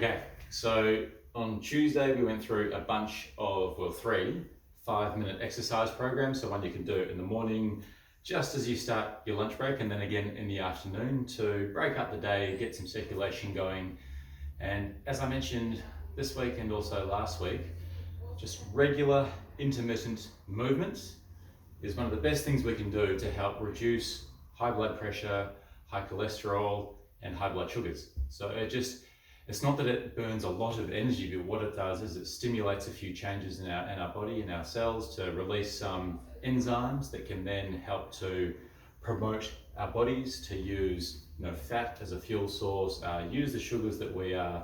Okay, so on Tuesday we went through a bunch of, well, 3 5-minute exercise programs. So one you can do in the morning just as you start your lunch break, and then again in the afternoon to break up the day, get some circulation going. And as I mentioned this week and also last week, just regular intermittent movements is one of the best things we can do to help reduce high blood pressure, high cholesterol, and high blood sugars. So it's not that it burns a lot of energy, but what it does is it stimulates a few changes in our body, in our cells, to release some enzymes that can then help to promote our bodies to use fat as a fuel source, use the sugars that we are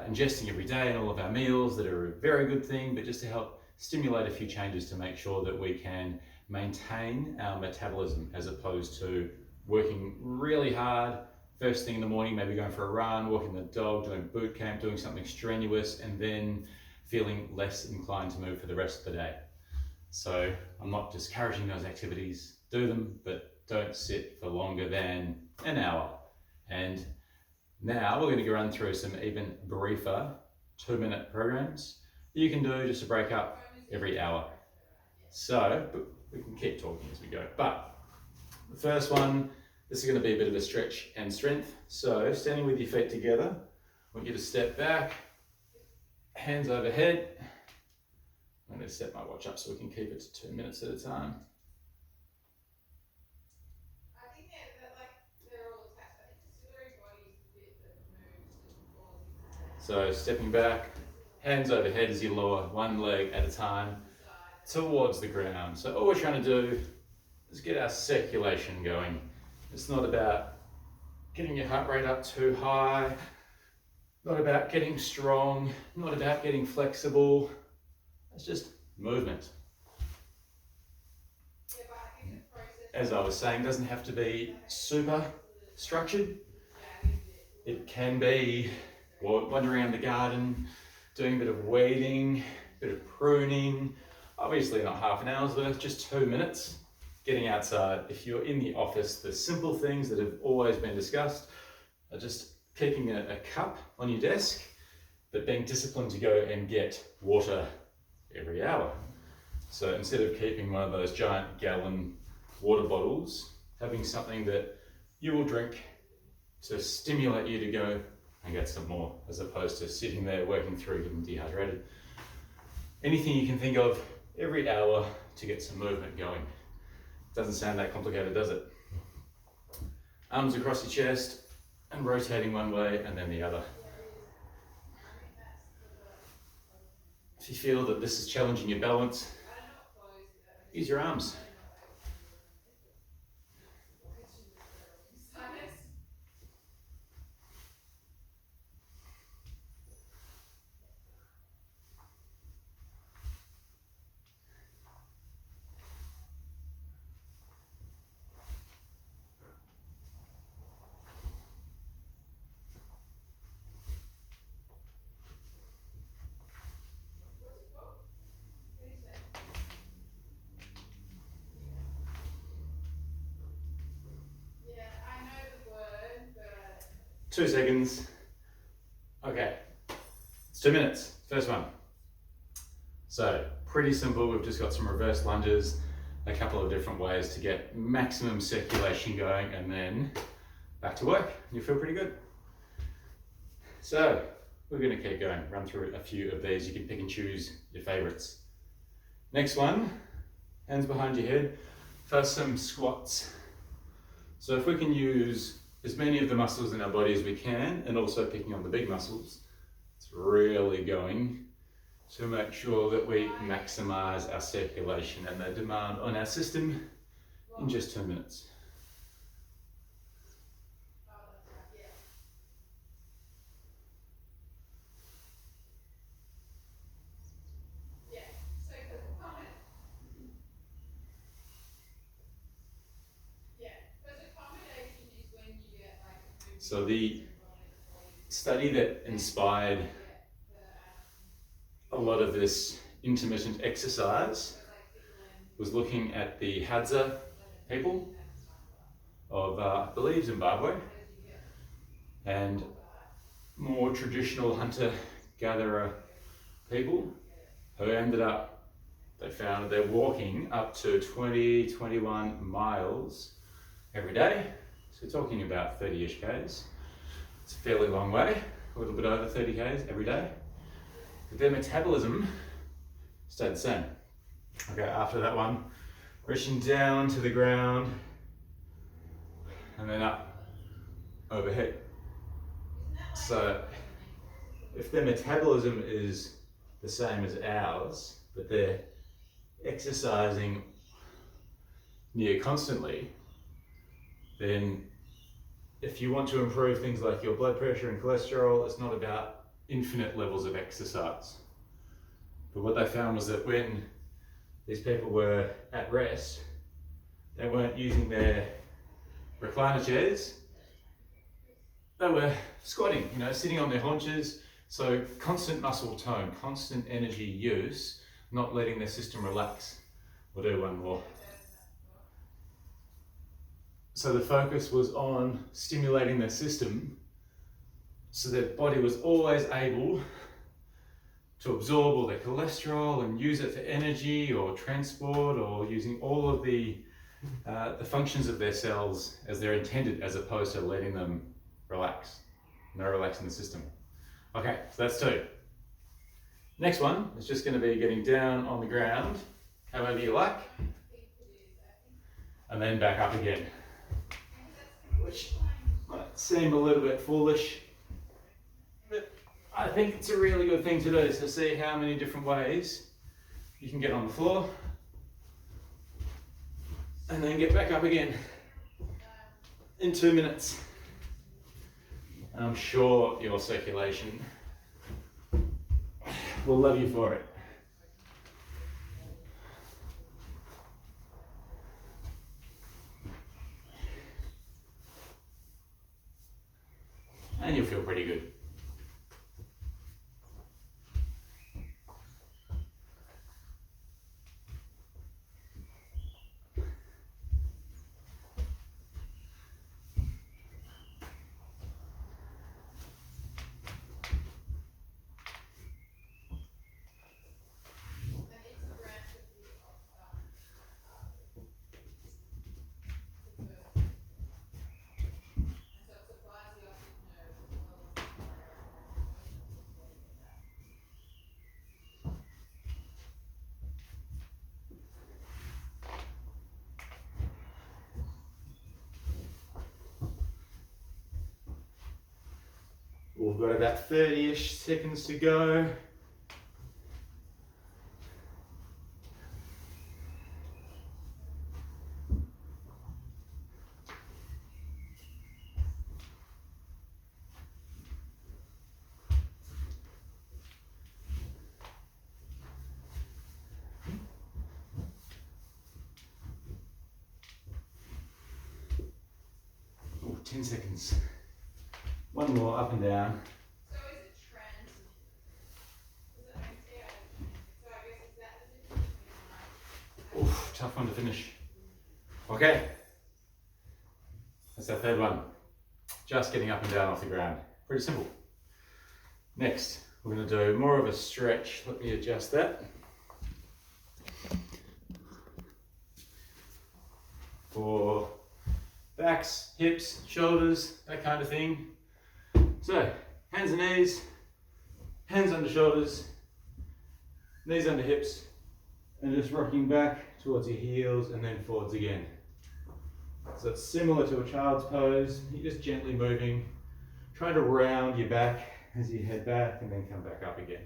ingesting every day in all of our meals that are a very good thing, but just to help stimulate a few changes to make sure that we can maintain our metabolism as opposed to working really hard first thing in the morning, maybe going for a run, walking the dog, doing boot camp, doing something strenuous, and then feeling less inclined to move for the rest of the day. So I'm not discouraging those activities, do them, but don't sit for longer than an hour. And now we're going to go run through some even briefer 2-minute programs that you can do just to break up every hour. So we can keep talking as we go. But the first one, this is going to be a bit of a stretch and strength. So standing with your feet together, I want you to step back, hands overhead. I'm going to set my watch up so we can keep it to 2 minutes at a time. So stepping back, hands overhead as you lower one leg at a time towards the ground. So all we're trying to do is get our circulation going. It's not about getting your heart rate up too high, not about getting strong, not about getting flexible. It's just movement. As I was saying, it doesn't have to be super structured. It can be wandering around the garden, doing a bit of weeding, a bit of pruning. Obviously not half an hour's worth, just 2 minutes. Getting outside. If you're in the office, the simple things that have always been discussed are just keeping a cup on your desk, but being disciplined to go and get water every hour. So instead of keeping one of those giant gallon water bottles, having something that you will drink to stimulate you to go and get some more, as opposed to sitting there working through getting dehydrated. Anything you can think of every hour to get some movement going. Doesn't sound that complicated, does it? Arms across your chest and rotating one way and then the other. If you feel that this is challenging your balance, use your arms. Two seconds. Okay, it's 2 minutes. First one. So pretty simple. We've just got some reverse lunges, a couple of different ways to get maximum circulation going, and then back to work. You feel pretty good. So we're going to keep going. Run through a few of these. You can pick and choose your favorites. Next one, hands behind your head for some squats. So if we can use as many of the muscles in our body as we can, and also picking on the big muscles, it's really going to make sure that we maximize our circulation and the demand on our system in just 2 minutes. So the study that inspired a lot of this intermittent exercise was looking at the Hadza people of, I believe, Zimbabwe. And more traditional hunter-gatherer people who ended up, they found they're walking up to 20, 21 miles every day. So talking about 30-ish Ks. It's a fairly long way, a little bit over 30 Ks every day. But their metabolism stayed the same. Okay, after that one, reaching down to the ground and then up overhead. So if their metabolism is the same as ours, but they're exercising near constantly, then if you want to improve things like your blood pressure and cholesterol, it's not about infinite levels of exercise. But what they found was that when these people were at rest, they weren't using their recliner chairs, they were squatting, sitting on their haunches. So constant muscle tone, constant energy use, not letting their system relax. We'll do one more. So the focus was on stimulating their system so their body was always able to absorb all their cholesterol and use it for energy or transport, or using all of the functions of their cells as they're intended, as opposed to letting them relax. No relax in the system. Okay, so that's 2. Next one is just going to be getting down on the ground, however you like, and then back up again, which might seem a little bit foolish, but I think it's a really good thing to do. So see how many different ways you can get on the floor and then get back up again in 2 minutes. And I'm sure your circulation will love you for it. And you'll feel pretty good. We've got about 30-ish seconds to go. Oh, 10 seconds. One more, up and down. So is it trend? Is it, yeah. So I guess is that the difference between Oof, tough one to finish. Okay, that's our 3rd one. Just getting up and down off the ground. Pretty simple. Next, we're going to do more of a stretch. Let me adjust that. For backs, hips, shoulders, that kind of thing. So, hands and knees, hands under shoulders, knees under hips, and just rocking back towards your heels and then forwards again. So it's similar to a child's pose. You're just gently moving, trying to round your back as you head back and then come back up again.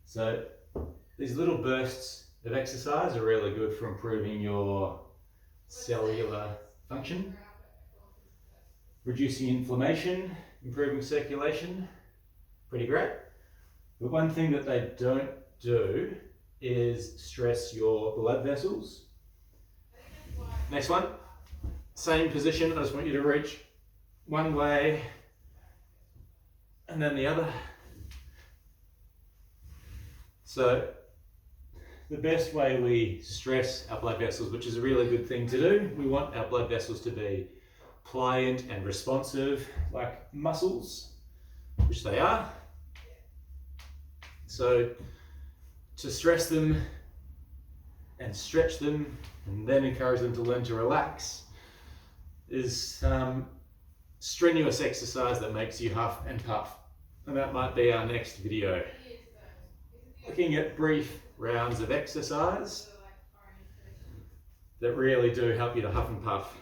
So these little bursts of exercise are really good for improving your cellular function, reducing inflammation, improving circulation. Pretty great. But one thing that they don't do is stress your blood vessels. Next one, same position. I just want you to reach one way and then the other. So the best way we stress our blood vessels, which is a really good thing to do, we want our blood vessels to be pliant and responsive like muscles, which they are. So to stress them and stretch them and then encourage them to learn to relax is strenuous exercise that makes you huff and puff. And that might be our next video. Looking at brief rounds of exercise that really do help you to huff and puff.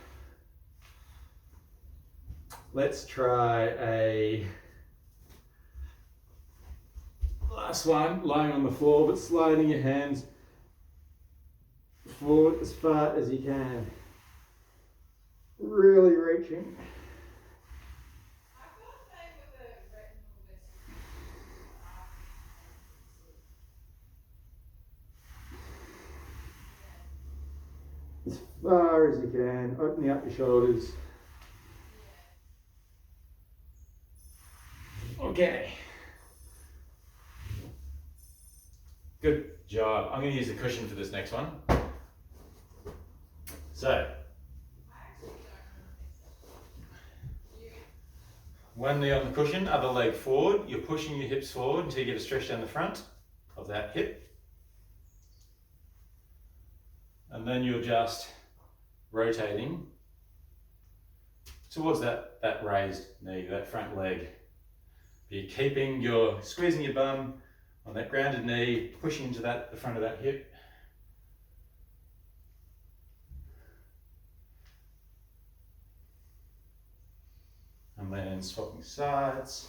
Let's try a last one, lying on the floor but sliding your hands forward as far as you can. Really reaching. As far as you can, opening up your shoulders. Okay. Good job. I'm going to use the cushion for this next one. So, one knee on the cushion, other leg forward. You're pushing your hips forward until you get a stretch down the front of that hip. And then you're just rotating towards that raised knee, that front leg. You're squeezing your bum on that grounded knee, pushing into the front of that hip. And then swapping sides.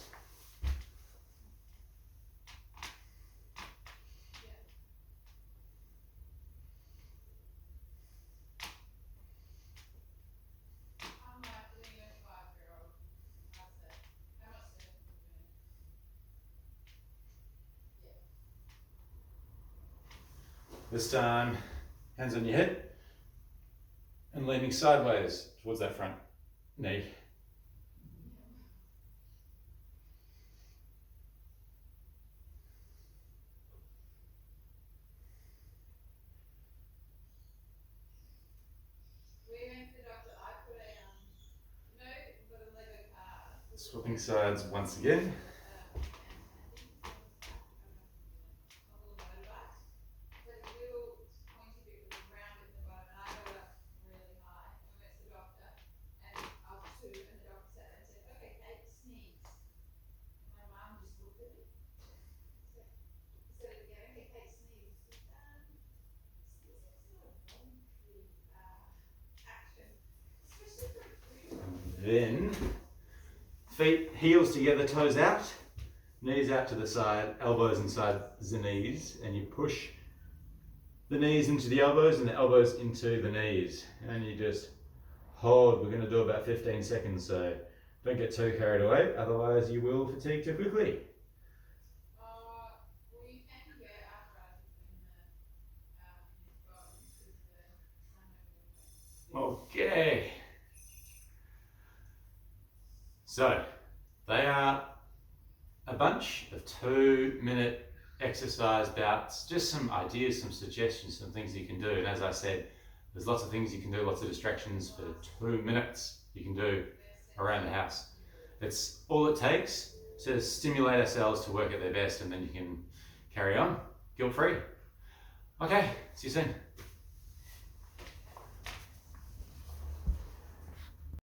This time, hands on your head and leaning sideways towards that front knee. Swapping sides once again. Then feet, heels together, toes out, knees out to the side, elbows inside the knees, and you push the knees into the elbows and the elbows into the knees. And you just hold. We're going to do about 15 seconds, so don't get too carried away, otherwise you will fatigue too quickly. Okay. So, they are a bunch of 2-minute exercise bouts, just some ideas, some suggestions, some things you can do. And as I said, there's lots of things you can do, lots of distractions for 2 minutes you can do around the house. It's all it takes to stimulate ourselves to work at their best, and then you can carry on guilt-free. Okay, see you soon.